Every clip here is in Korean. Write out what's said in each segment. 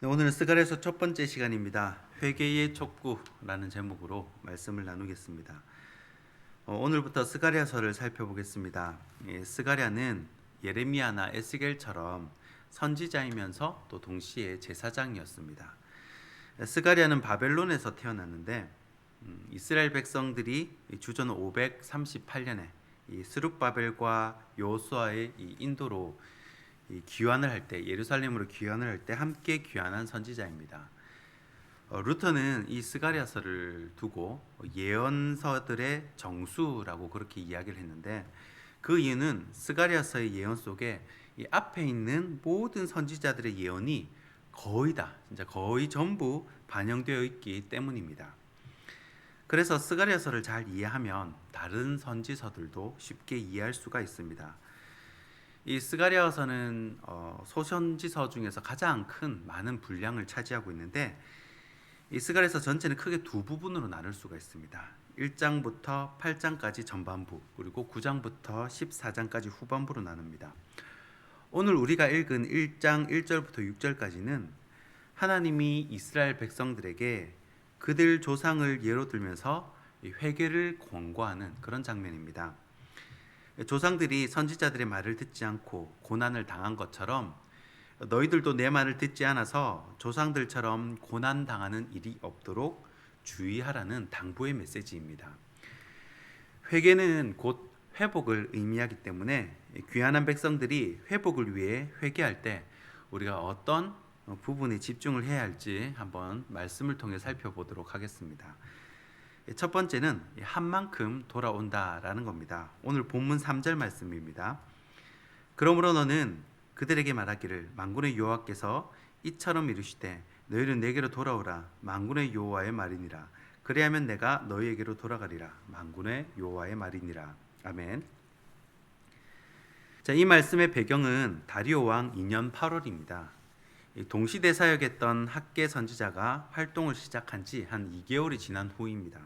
네, 오늘은 스가랴서 첫 번째 시간입니다. 회개의 촉구라는 제목으로 말씀을 나누겠습니다. 오늘부터 스가랴서를 살펴보겠습니다. 스가랴는 예레미야나 에스겔처럼 선지자이면서 또 동시에 제사장이었습니다. 스가랴는 바벨론에서 태어났는데 이스라엘 백성들이 주전 538년에 이 스룹바벨과 여호수아의 이 인도로 이 귀환을 할 때, 예루살렘으로 귀환을 할 때 함께 귀환한 선지자입니다. 루터는 이 스가랴서를 두고 예언서들의 정수라고 그렇게 이야기를 했는데, 그 이유는 스가랴서의 예언 속에 이 앞에 있는 모든 선지자들의 예언이 거의 다, 진짜 거의 전부 반영되어 있기 때문입니다. 그래서 스가랴서를 잘 이해하면 다른 선지서들도 쉽게 이해할 수가 있습니다. 이 스가랴서는 소선지서 중에서 가장 큰 많은 분량을 차지하고 있는데, 이 스가랴서 전체는 크게 두 부분으로 나눌 수가 있습니다. 1장부터 8장까지 전반부, 그리고 9장부터 14장까지 후반부로 나눕니다. 오늘 우리가 읽은 1장 1절부터 6절까지는 하나님이 이스라엘 백성들에게 그들 조상을 예로 들면서 회개를 권고하는 그런 장면입니다. 조상들이 선지자들의 말을 듣지 않고 고난을 당한 것처럼 너희들도 내 말을 듣지 않아서 조상들처럼 고난 당하는 일이 없도록 주의하라는 당부의 메시지입니다. 회개는 곧 회복을 의미하기 때문에 귀환한 백성들이 회복을 위해 회개할 때 우리가 어떤 부분에 집중을 해야 할지 한번 말씀을 통해 살펴보도록 하겠습니다. 첫 번째는 한 만큼 돌아온다라는 겁니다. 오늘 본문 3절 말씀입니다. 그러므로 너는 그들에게 말하기를 만군의 여호와께서 이처럼 이르시되 너희는 내게로 돌아오라 만군의 여호와의 말이니라. 그리하면 내가 너희에게로 돌아가리라 만군의 여호와의 말이니라. 아멘. 자, 이 말씀의 배경은 다리오 왕 2년 8월입니다. 동시대 사역했던 학계 선지자가 활동을 시작한 지 한 2개월이 지난 후입니다.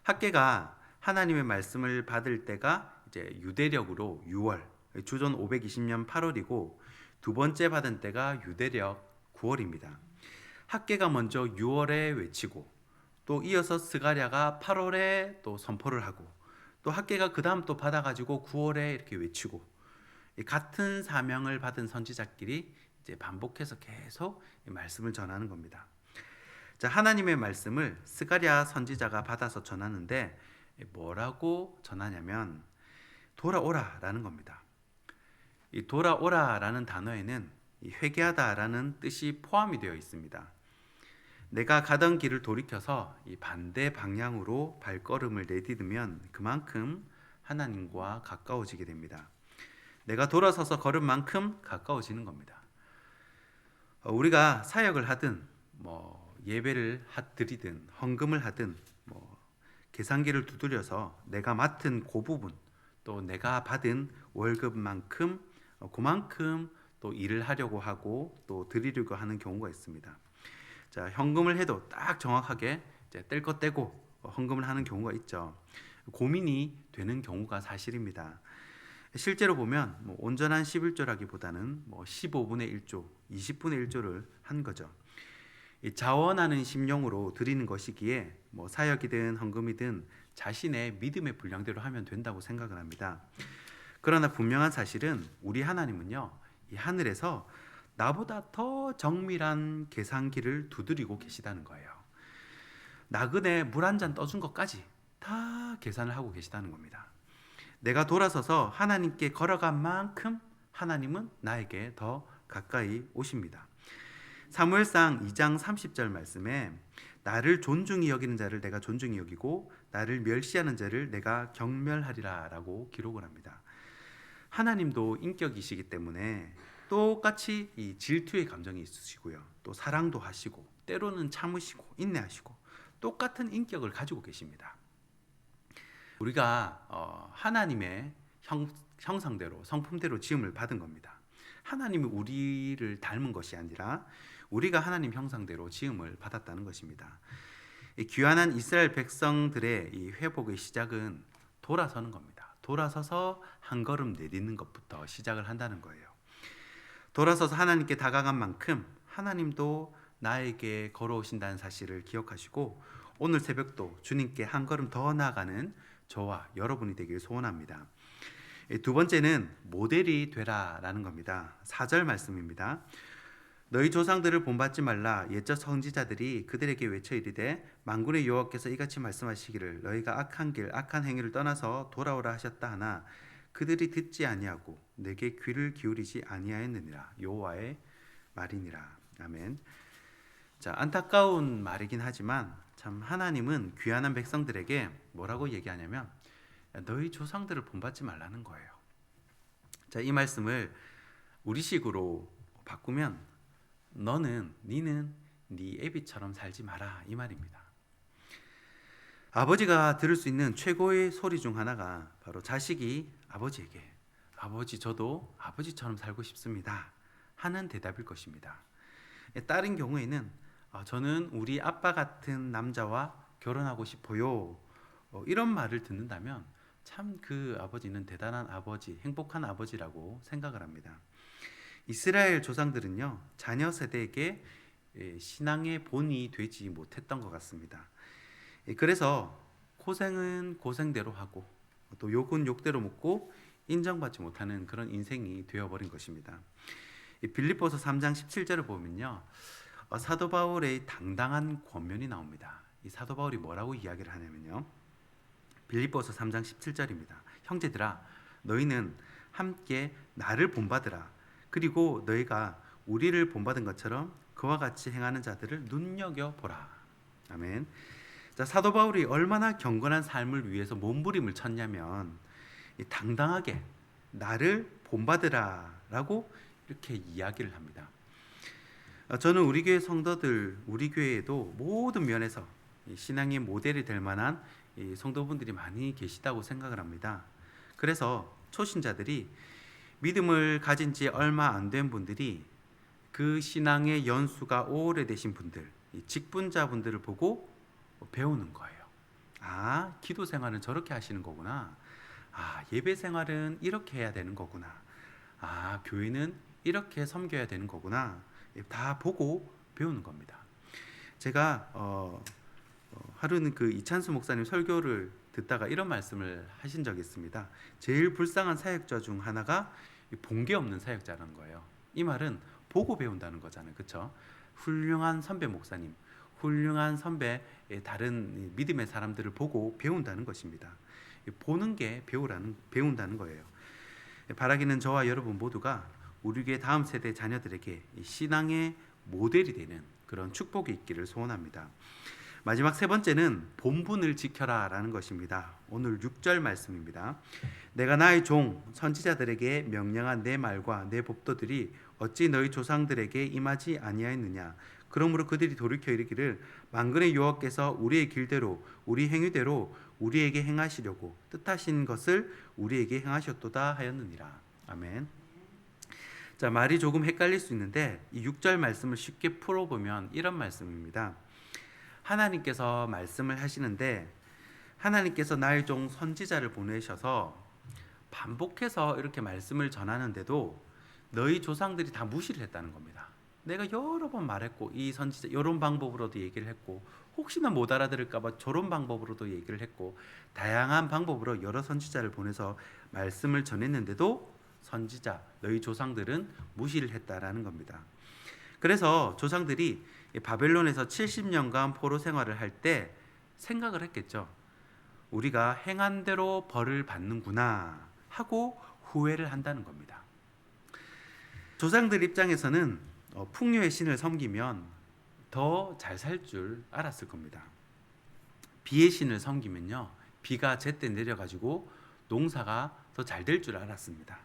학계가 하나님의 말씀을 받을 때가 이제 유대력으로 6월, 주전 520년 8월이고 두 번째 받은 때가 유대력 9월입니다. 학계가 먼저 6월에 외치고 또 이어서 스가랴가 8월에 또 선포를 하고 또 학계가 그 다음 또 받아가지고 9월에 이렇게 외치고 같은 사명을 받은 선지자끼리 이제 반복해서 계속 말씀을 전하는 겁니다. 자, 하나님의 말씀을 스가랴 선지자가 받아서 전하는데 뭐라고 전하냐면 돌아오라라는 겁니다. 이 돌아오라라는 단어에는 이 회개하다라는 뜻이 포함이 되어 있습니다. 내가 가던 길을 돌이켜서 이 반대 방향으로 발걸음을 내디디면 그만큼 하나님과 가까워지게 됩니다. 내가 돌아서서 걸은 만큼 가까워지는 겁니다. 우리가 사역을 하든 예배를 드리든 헌금을 하든 계산기를 두드려서 내가 맡은 그 부분 또 내가 받은 월급만큼 그만큼 또 일을 하려고 하고 또 드리려고 하는 경우가 있습니다. 자, 현금을 해도 딱 정확하게 뗄 것 떼고 헌금을 하는 경우가 있죠. 고민이 되는 경우가 사실입니다. 실제로 보면 온전한 11조라기보다는 15분의 1조, 20분의 1조를 한 거죠. 자원하는 심령으로 드리는 것이기에 사역이든 헌금이든 자신의 믿음의 분량대로 하면 된다고 생각을 합니다. 그러나 분명한 사실은 우리 하나님은요, 이 하늘에서 나보다 더 정밀한 계산기를 두드리고 계시다는 거예요. 나그네 물 한 잔 떠준 것까지 다 계산을 하고 계시다는 겁니다. 내가 돌아서서 하나님께 걸어간 만큼 하나님은 나에게 더 가까이 오십니다. 사무엘상 2장 30절 말씀에 나를 존중히 여기는 자를 내가 존중히 여기고 나를 멸시하는 자를 내가 경멸하리라 라고 기록을 합니다. 하나님도 인격이시기 때문에 똑같이 이 질투의 감정이 있으시고요, 또 사랑도 하시고 때로는 참으시고 인내하시고 똑같은 인격을 가지고 계십니다. 우리가 하나님의 형상대로 성품대로 지음을 받은 겁니다. 하나님이 우리를 닮은 것이 아니라 우리가 하나님 형상대로 지음을 받았다는 것입니다. 귀환한 이스라엘 백성들의 이 회복의 시작은 돌아서는 겁니다. 돌아서서 한 걸음 내딛는 것부터 시작을 한다는 거예요. 돌아서서 하나님께 다가간 만큼 하나님도 나에게 걸어오신다는 사실을 기억하시고 오늘 새벽도 주님께 한 걸음 더 나아가는 저와 여러분이 되길 소원합니다. 두 번째는 모델이 되라라는 겁니다. 4절 말씀입니다. 너희 조상들을 본받지 말라. 옛적 선지자들이 그들에게 외쳐 이르되 만군의 여호와께서 이같이 말씀하시기를 너희가 악한 길 악한 행위를 떠나서 돌아오라 하셨다 하나 그들이 듣지 아니하고 내게 귀를 기울이지 아니하였느니라. 여호와의 말이니라. 아멘. 자, 안타까운 말이긴 하지만 참 하나님은 귀한한 백성들에게 뭐라고 얘기하냐면 너희 조상들을 본받지 말라는 거예요. 자, 이 말씀을 우리식으로 바꾸면 니는 네 애비처럼 살지 마라 이 말입니다. 아버지가 들을 수 있는 최고의 소리 중 하나가 바로 자식이 아버지에게 아버지 저도 아버지처럼 살고 싶습니다 하는 대답일 것입니다. 딸인 경우에는 저는 우리 아빠 같은 남자와 결혼하고 싶어요 이런 말을 듣는다면 참 그 아버지는 대단한 아버지, 행복한 아버지라고 생각을 합니다. 이스라엘 조상들은요 자녀 세대에게 신앙의 본이 되지 못했던 것 같습니다. 그래서 고생은 고생대로 하고 또 욕은 욕대로 묻고 인정받지 못하는 그런 인생이 되어버린 것입니다. 빌립보서 3장 17절을 보면요 사도 바울의 당당한 권면이 나옵니다. 이 사도 바울이 뭐라고 이야기를 하냐면요 빌립보서 3장 17절입니다. 형제들아 너희는 함께 나를 본받으라. 그리고 너희가 우리를 본받은 것처럼 그와 같이 행하는 자들을 눈여겨보라. 아멘. 자, 사도 바울이 얼마나 경건한 삶을 위해서 몸부림을 쳤냐면 당당하게 나를 본받으라라고 이렇게 이야기를 합니다. 저는 우리 교회 성도들, 우리 교회에도 모든 면에서 신앙의 모델이 될 만한 성도분들이 많이 계시다고 생각을 합니다. 그래서 초신자들이 믿음을 가진 지 얼마 안 된 분들이 그 신앙의 연수가 오래되신 분들, 직분자분들을 보고 배우는 거예요. 아, 기도 생활은 저렇게 하시는 거구나. 아, 예배 생활은 이렇게 해야 되는 거구나. 아, 교회는 이렇게 섬겨야 되는 거구나. 다 보고 배우는 겁니다. 제가 하루는 그 이찬수 목사님 설교를 듣다가 이런 말씀을 하신 적이 있습니다. 제일 불쌍한 사역자 중 하나가 본 게 없는 사역자라는 거예요. 이 말은 보고 배운다는 거잖아요. 그렇죠? 훌륭한 선배 목사님, 훌륭한 선배 다른 믿음의 사람들을 보고 배운다는 것입니다. 보는 게 배운다는 거예요. 바라기는 저와 여러분 모두가 우리 교회 다음 세대 자녀들에게 신앙의 모델이 되는 그런 축복이 있기를 소원합니다. 마지막 세 번째는 본분을 지켜라라는 것입니다. 오늘 6절 말씀입니다. 내가 나의 종 선지자들에게 명령한 내 말과 내 법도들이 어찌 너희 조상들에게 임하지 아니하였느냐. 그러므로 그들이 돌이켜 이르기를 만군의 여호와께서 우리의 길대로 우리 행위대로 우리에게 행하시려고 뜻하신 것을 우리에게 행하셨도다 하였느니라. 아멘. 자, 말이 조금 헷갈릴 수 있는데 이 6절 말씀을 쉽게 풀어보면 이런 말씀입니다. 하나님께서 말씀을 하시는데 하나님께서 나의 종 선지자를 보내셔서 반복해서 이렇게 말씀을 전하는데도 너희 조상들이 다 무시를 했다는 겁니다. 내가 여러 번 말했고 이 선지자 이런 방법으로도 얘기를 했고 혹시나 못 알아들을까 봐 저런 방법으로도 얘기를 했고 다양한 방법으로 여러 선지자를 보내서 말씀을 전했는데도 선지자 너희 조상들은 무시를 했다라는 겁니다. 그래서 조상들이 바벨론에서 70년간 포로 생활을 할 때 생각을 했겠죠. 우리가 행한 대로 벌을 받는구나 하고 후회를 한다는 겁니다. 조상들 입장에서는 풍요의 신을 섬기면 더 잘 살 줄 알았을 겁니다. 비의 신을 섬기면요 비가 제때 내려가지고 농사가 더 잘 될 줄 알았습니다.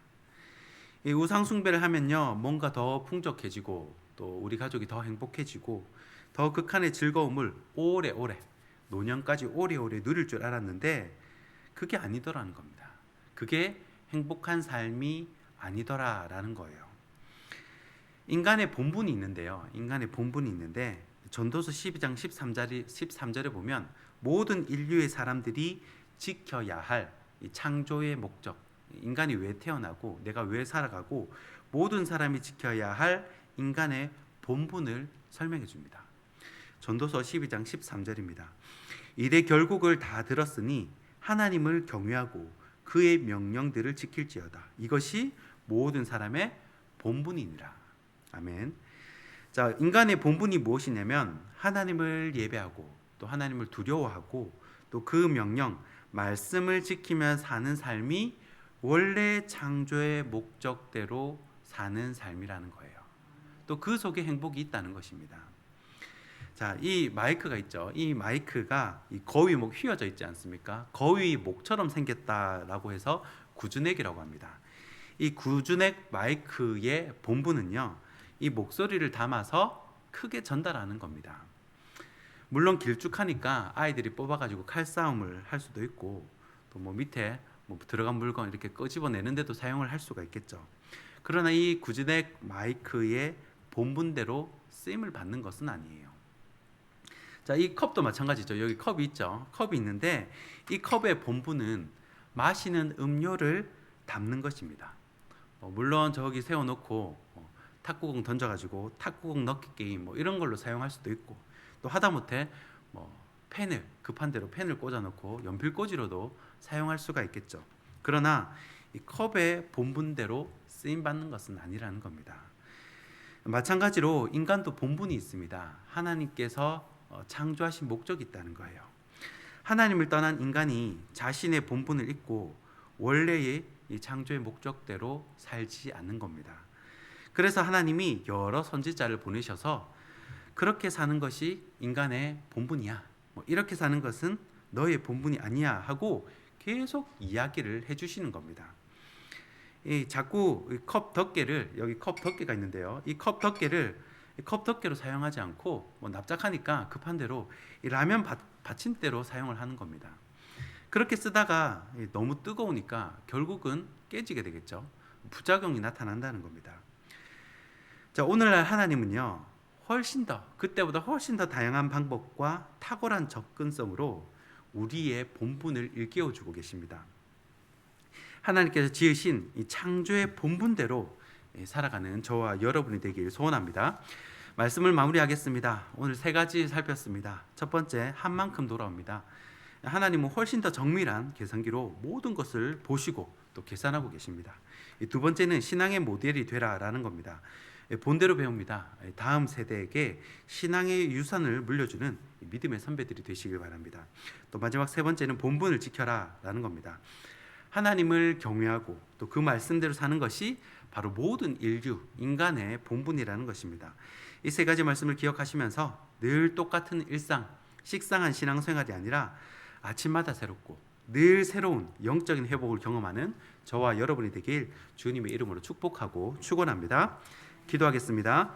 이 우상 숭배를 하면요 뭔가 더 풍족해지고 또 우리 가족이 더 행복해지고 더 극한의 즐거움을 오래오래 노년까지 오래오래 누릴 줄 알았는데 그게 아니더라는 겁니다. 그게 행복한 삶이 아니더라라는 거예요. 인간의 본분이 있는데요. 인간의 본분이 있는데 전도서 12장 13절에 보면 모든 인류의 사람들이 지켜야 할 이 창조의 목적, 인간이 왜 태어나고 내가 왜 살아가고 모든 사람이 지켜야 할 인간의 본분을 설명해 줍니다. 전도서 12장 13절입니다. 이래 결국을 다 들었으니 하나님을 경외하고 그의 명령들을 지킬지어다. 이것이 모든 사람의 본분이니라. 아멘. 자, 인간의 본분이 무엇이냐면 하나님을 예배하고 또 하나님을 두려워하고 또 그 명령, 말씀을 지키며 사는 삶이 원래 창조의 목적대로 사는 삶이라는 거예요. 또 그 속에 행복이 있다는 것입니다. 자, 이 마이크가 있죠. 이 마이크가 이 거위 목 휘어져 있지 않습니까? 거위 목처럼 생겼다라고 해서 구준액이라고 합니다. 이 구준액 마이크의 본분은요, 이 목소리를 담아서 크게 전달하는 겁니다. 물론 길쭉하니까 아이들이 뽑아가지고 칼싸움을 할 수도 있고 또 뭐 밑에 뭐 들어간 물건 이렇게 끄집어내는데도 사용을 할 수가 있겠죠. 그러나 이 구준액 마이크의 본분대로 쓰임을 받는 것은 아니에요. 자, 이 컵도 마찬가지죠. 여기 컵이 있죠. 컵이 있는데 이 컵의 본분은 마시는 음료를 담는 것입니다. 물론 저기 세워놓고 탁구공 던져가지고 탁구공 넣기 게임 뭐 이런 걸로 사용할 수도 있고 또 하다못해 펜을 급한 대로 펜을 꽂아놓고 연필꽂이로도 사용할 수가 있겠죠. 그러나 이 컵의 본분대로 쓰임 받는 것은 아니라는 겁니다. 마찬가지로 인간도 본분이 있습니다. 하나님께서 창조하신 목적이 있다는 거예요. 하나님을 떠난 인간이 자신의 본분을 잊고 원래의 이 창조의 목적대로 살지 않는 겁니다. 그래서 하나님이 여러 선지자를 보내셔서 그렇게 사는 것이 인간의 본분이야, 이렇게 사는 것은 너의 본분이 아니야 하고 계속 이야기를 해주시는 겁니다. 자꾸 컵 덮개를, 여기 컵 덮개가 있는데요, 이 컵 덮개를 컵 덮개로 사용하지 않고 납작하니까 급한 대로 이 라면 받침대로 사용을 하는 겁니다. 그렇게 쓰다가 너무 뜨거우니까 결국은 깨지게 되겠죠. 부작용이 나타난다는 겁니다. 자, 오늘날 하나님은요, 그때보다 훨씬 더 다양한 방법과 탁월한 접근성으로 우리의 본분을 일깨워 주고 계십니다. 하나님께서 지으신 이 창조의 본분대로 살아가는 저와 여러분이 되길 소원합니다. 말씀을 마무리하겠습니다. 오늘 세 가지 살폈습니다. 첫 번째, 한 만큼 돌아옵니다. 하나님은 훨씬 더 정밀한 계산기로 모든 것을 보시고 또 계산하고 계십니다. 두 번째는 신앙의 모델이 되라라는 겁니다. 본대로 배웁니다. 다음 세대에게 신앙의 유산을 물려주는 믿음의 선배들이 되시길 바랍니다. 또 마지막 세 번째는 본분을 지켜라라는 겁니다. 하나님을 경외하고 또 그 말씀대로 사는 것이 바로 모든 인간의 본분이라는 것입니다. 이 세 가지 말씀을 기억하시면서 늘 똑같은 일상, 식상한 신앙생활이 아니라 아침마다 새롭고 늘 새로운 영적인 회복을 경험하는 저와 여러분이 되길 주님의 이름으로 축복하고 축원합니다. 기도하겠습니다.